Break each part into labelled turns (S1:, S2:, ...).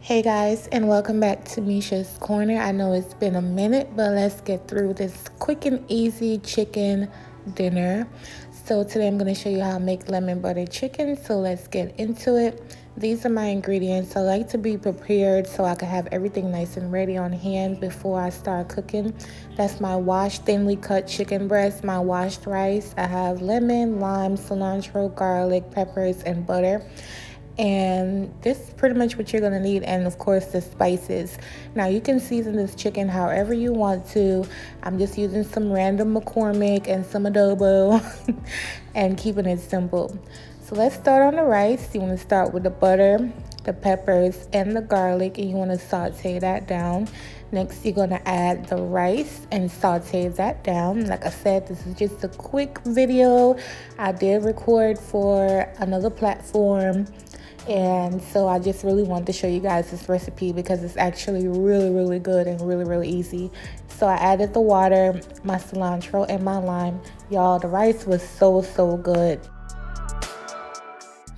S1: Hey guys, and welcome back to Misha's Corner. I know it's been a minute, but let's get through this quick and easy chicken dinner. So today I'm going to show you how to make lemon butter chicken. So let's get into it. These are my ingredients. I like to be prepared so I can have everything nice and ready on hand before I start cooking. That's my washed, thinly cut chicken breast, my washed rice. I have lemon, lime, cilantro, garlic, peppers, and butter. And this is pretty much what you're going to need, and of course the spices. Now you can season this chicken however you want to. I'm just using some random McCormick and some adobo and keeping it simple. So let's start on the rice. You want to start with the butter, the peppers, and the garlic, and you want to saute that down. Next, you're going to add the rice and saute that down. Like I said, this is just a quick video I did record for another platform. And so I just really wanted to show you guys this recipe because it's actually really good and really easy. So I added the water, my cilantro, and my lime. Y'all, the rice was so good.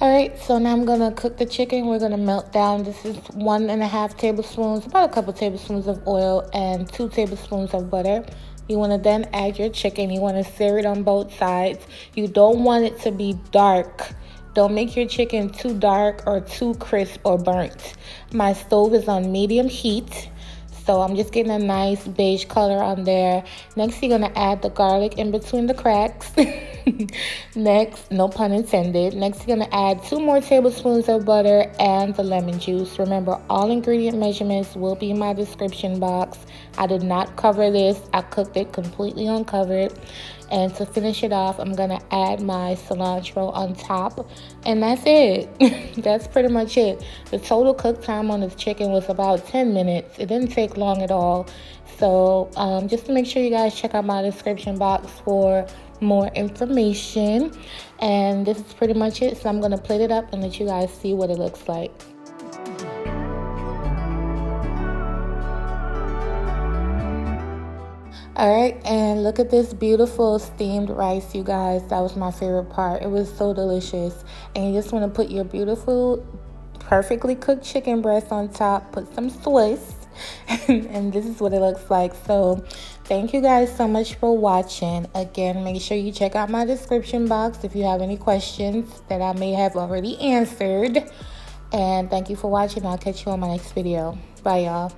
S1: Alright, so now I'm gonna cook the chicken. We're gonna melt down. This is 1.5 tablespoons, about a couple tablespoons of oil and 2 tablespoons of butter. You want to then add your chicken. You want to sear it on both sides. You don't want it to be dark. Don't make your chicken too dark or too crisp or burnt. My stove is on medium heat, so I'm just getting a nice beige color on there. Next, you're gonna add the garlic in between the cracks. Next, no pun intended. Next, you're gonna add 2 more tablespoons of butter and the lemon juice. Remember, all ingredient measurements will be in my description box. I did not cover this. I cooked it completely uncovered. And to finish it off, I'm gonna add my cilantro on top, and that's it. That's pretty much it. The total cook time on this chicken was about 10 minutes. It didn't take long at all. So just to make sure you guys check out my description box for more information. And this is pretty much it. So I'm gonna plate it up and let you guys see what it looks like. Alright, and look at this beautiful steamed rice, you guys. That was my favorite part. It was so delicious. And you just want to put your beautiful, perfectly cooked chicken breast on top, put some sauce, and this is what it looks like. So thank you guys so much for watching. Again, make sure you check out my description box if you have any questions that I may have already answered. And thank you for watching. I'll catch you on my next video. Bye, y'all.